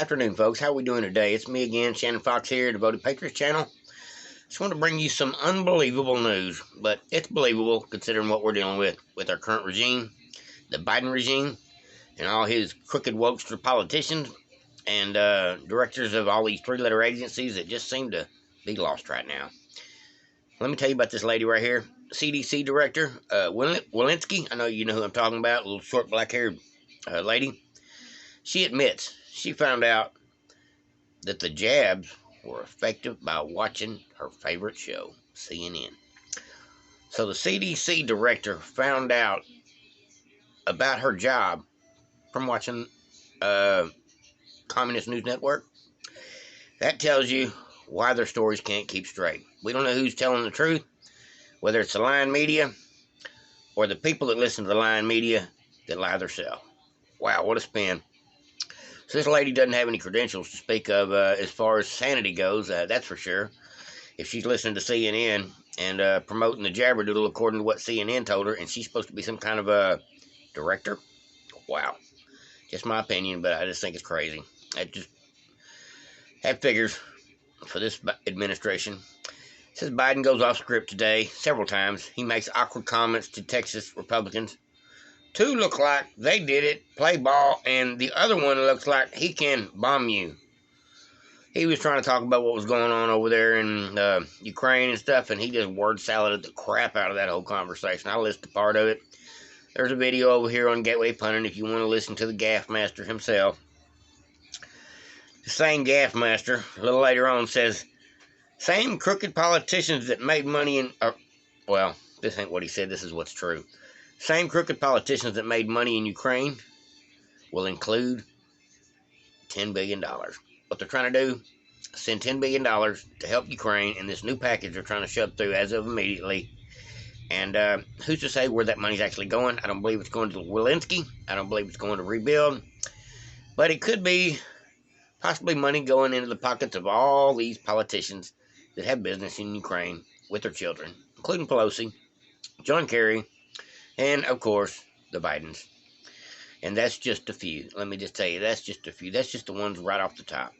Afternoon, folks. How are we doing today? It's me again, Shannon Fox here, Devoted Patriots channel. Just want to bring you some unbelievable news, but it's believable considering what we're dealing with our current regime, the Biden regime, and all his crooked wokester politicians and directors of all these three-letter agencies that just seem to be lost right now. Let me tell you about this lady right here, CDC director, Walensky. I know you know who I'm talking about, a little short black-haired lady. She admits she found out that the jabs were effective by watching her favorite show, CNN. So the CDC director found out about her job from watching Communist News Network. That tells you why their stories can't keep straight. We don't know who's telling the truth, whether it's the lying media or the people that listen to the lying media that lie themselves. Wow, what a spin. So this lady doesn't have any credentials to speak of as far as sanity goes, that's for sure. If she's listening to CNN and promoting the jabberdoodle according to what CNN told her, and she's supposed to be some kind of a director, wow. Just my opinion, but I just think it's crazy. I just have figures for this administration. It says Biden goes off script today several times. He makes awkward comments to Texas Republicans. Two look like they did it, play ball, and the other one looks like he can bomb you. He was trying to talk about what was going on over there in Ukraine and stuff, and he just word saladed the crap out of that whole conversation. I listened to part of it. There's a video over here on Gateway Punting if you want to listen to the Gaff Master himself. The same Gaff Master, a little later on, says, same crooked politicians that made money in... well, this ain't what he said. This is what's true. Same crooked politicians that made money in Ukraine will include $10 billion. What they're trying to do, send $10 billion to help Ukraine in this new package they're trying to shove through as of immediately. And who's to say where that money's actually going? I don't believe it's going to Walensky. I don't believe it's going to rebuild. But it could be possibly money going into the pockets of all these politicians that have business in Ukraine with their children, including Pelosi, John Kerry, and, of course, the Bidens. And that's just a few. Let me just tell you, that's just a few. That's just the ones right off the top.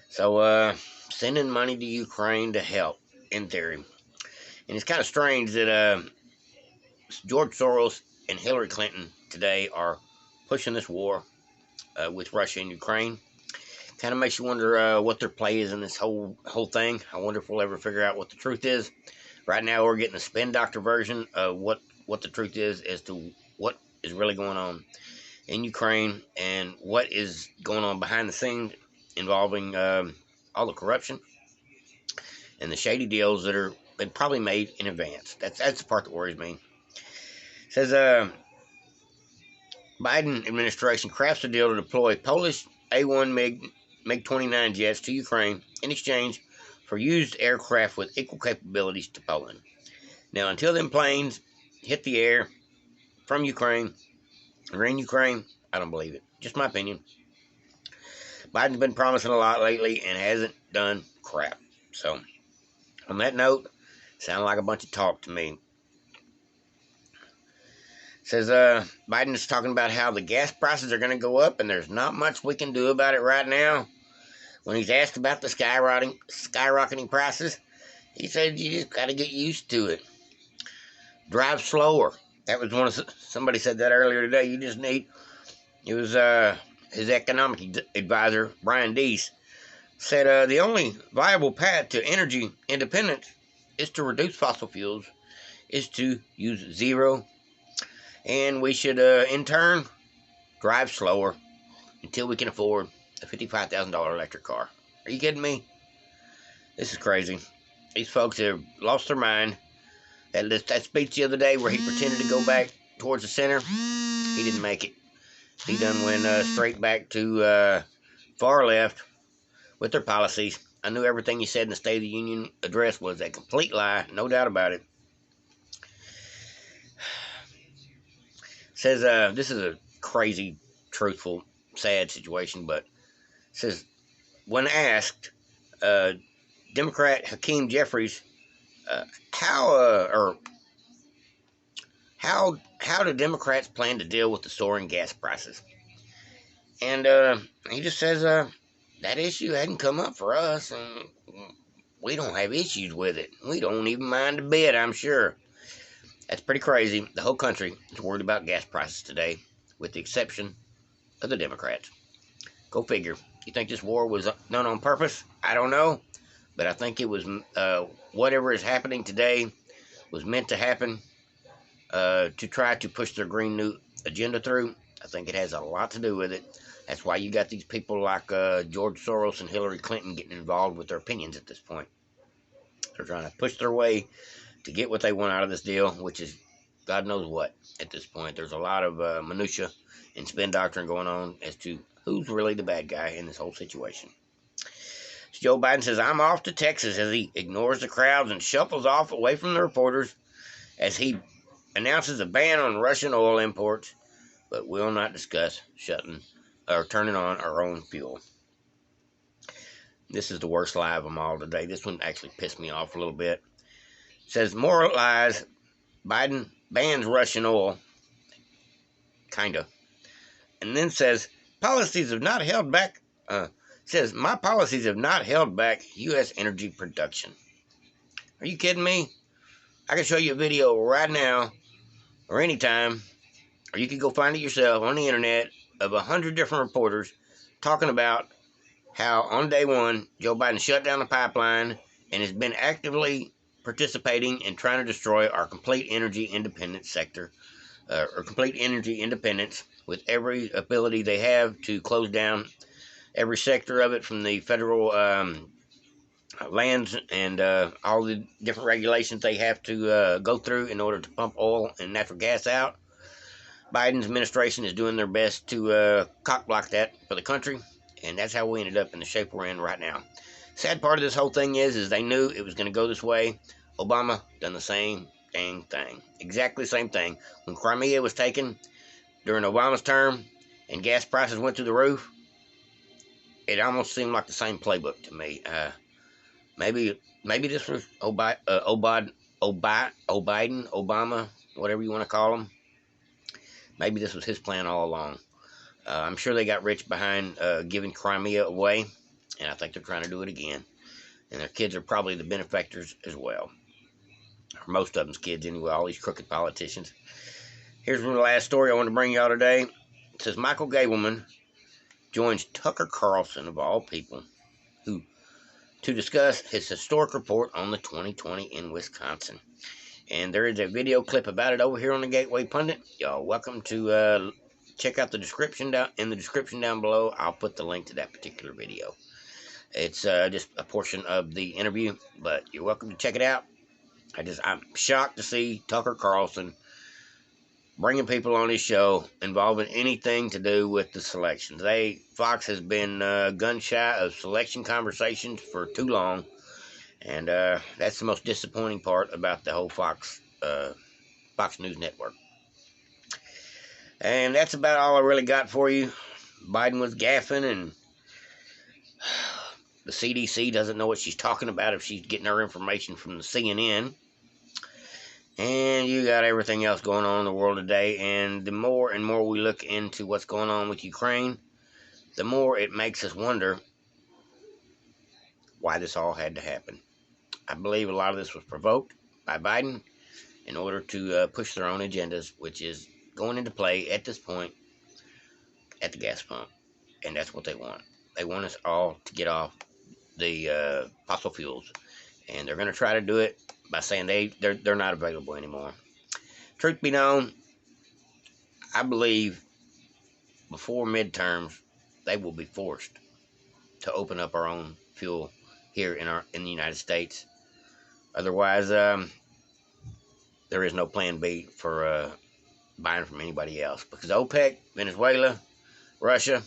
So, sending money to Ukraine to help, in theory. And it's kind of strange that George Soros and Hillary Clinton today are pushing this war with Russia and Ukraine. Kind of makes you wonder what their play is in this whole thing. I wonder if we'll ever figure out what the truth is. Right now, we're getting a spin doctor version of what the truth is as to what is really going on in Ukraine and what is going on behind the scenes involving all the corruption and the shady deals that are been probably made in advance. That's the part that worries me. It says Biden administration crafts a deal to deploy Polish A-1 MiG-29 jets to Ukraine in exchange for used aircraft with equal capabilities to Poland. Now, until them planes hit the air from Ukraine or in Ukraine, I don't believe it. Just my opinion. Biden's been promising a lot lately and hasn't done crap. So, on that note, sounded like a bunch of talk to me. It says Biden is talking about how the gas prices are going to go up and there's not much we can do about it right now. When he's asked about the skyrocketing prices, he said you just got to get used to it. Drive slower. That was somebody said that earlier today. You just need. It was his economic advisor Brian Deese said the only viable path to energy independence is to reduce fossil fuels, is to use zero, and we should in turn drive slower until we can afford a $55,000 electric car. Are you kidding me? This is crazy. These folks have lost their mind. That speech the other day where he pretended to go back towards the center, he didn't make it. He done went straight back to far left with their policies. I knew everything he said in the State of the Union address was a complete lie, no doubt about it. Says this is a crazy, truthful, sad situation, but says when asked, Democrat Hakeem Jeffries, how do Democrats plan to deal with the soaring gas prices? And he just says that issue hadn't come up for us, and we don't have issues with it. We don't even mind a bit, I'm sure. That's pretty crazy. The whole country is worried about gas prices today, with the exception of the Democrats. Go figure. You think this war was done on purpose? I don't know. But I think it was whatever is happening today was meant to happen to try to push their Green New agenda through. I think it has a lot to do with it. That's why you got these people like George Soros and Hillary Clinton getting involved with their opinions at this point. They're trying to push their way to get what they want out of this deal, which is God knows what at this point. There's a lot of minutia and spin doctrine going on as to who's really the bad guy in this whole situation. So Joe Biden says, I'm off to Texas, as he ignores the crowds and shuffles off away from the reporters as he announces a ban on Russian oil imports, but will not discuss shutting or turning on our own fuel. This is the worst lie of them all today. This one actually pissed me off a little bit. It says, more lies. Biden bans Russian oil. Kinda. And then says, policies have not held back. Says, my policies have not held back U.S. energy production. Are you kidding me? I can show you a video right now or anytime, or you can go find it yourself on the internet, of 100 different reporters talking about how on day one, Joe Biden shut down the pipeline and has been actively participating in trying to destroy our complete energy independence sector, or complete energy independence, with every ability they have to close down every sector of it, from the federal lands and all the different regulations they have to go through in order to pump oil and natural gas out. Biden's administration is doing their best to cock block that for the country, and that's how we ended up in the shape we're in right now. Sad part of this whole thing is they knew it was going to go this way. Obama done the same dang thing. Exactly the same thing. When Crimea was taken during Obama's term and gas prices went through the roof, it almost seemed like the same playbook to me. Maybe this was Biden, Obama, whatever you want to call him. Maybe this was his plan all along. I'm sure they got rich behind giving Crimea away, and I think they're trying to do it again. And their kids are probably the benefactors as well. Or most of them's kids anyway, all these crooked politicians. Here's one of the last story I want to bring y'all today. It says Michael Gableman joins Tucker Carlson, of all people, to discuss his historic report on the 2020 in Wisconsin. And there is a video clip about it over here on the Gateway Pundit. Y'all welcome to check out the description down below. I'll put the link to that particular video. It's just a portion of the interview, but you're welcome to check it out. I'm shocked to see Tucker Carlson bringing people on his show involving anything to do with the selections. Fox has been gun shy of selection conversations for too long, and that's the most disappointing part about the whole Fox News Network. And that's about all I really got for you. Biden was gaffing, and the CDC doesn't know what she's talking about if she's getting her information from the CNN. And you got everything else going on in the world today. And the more and more we look into what's going on with Ukraine, the more it makes us wonder why this all had to happen. I believe a lot of this was provoked by Biden in order to push their own agendas, which is going into play at this point at the gas pump. And that's what they want. They want us all to get off the fossil fuels. And they're going to try to do it by saying they're not available anymore. Truth be known, I believe before midterms, they will be forced to open up our own fuel here in the United States. Otherwise, there is no plan B for buying from anybody else, because OPEC, Venezuela, Russia,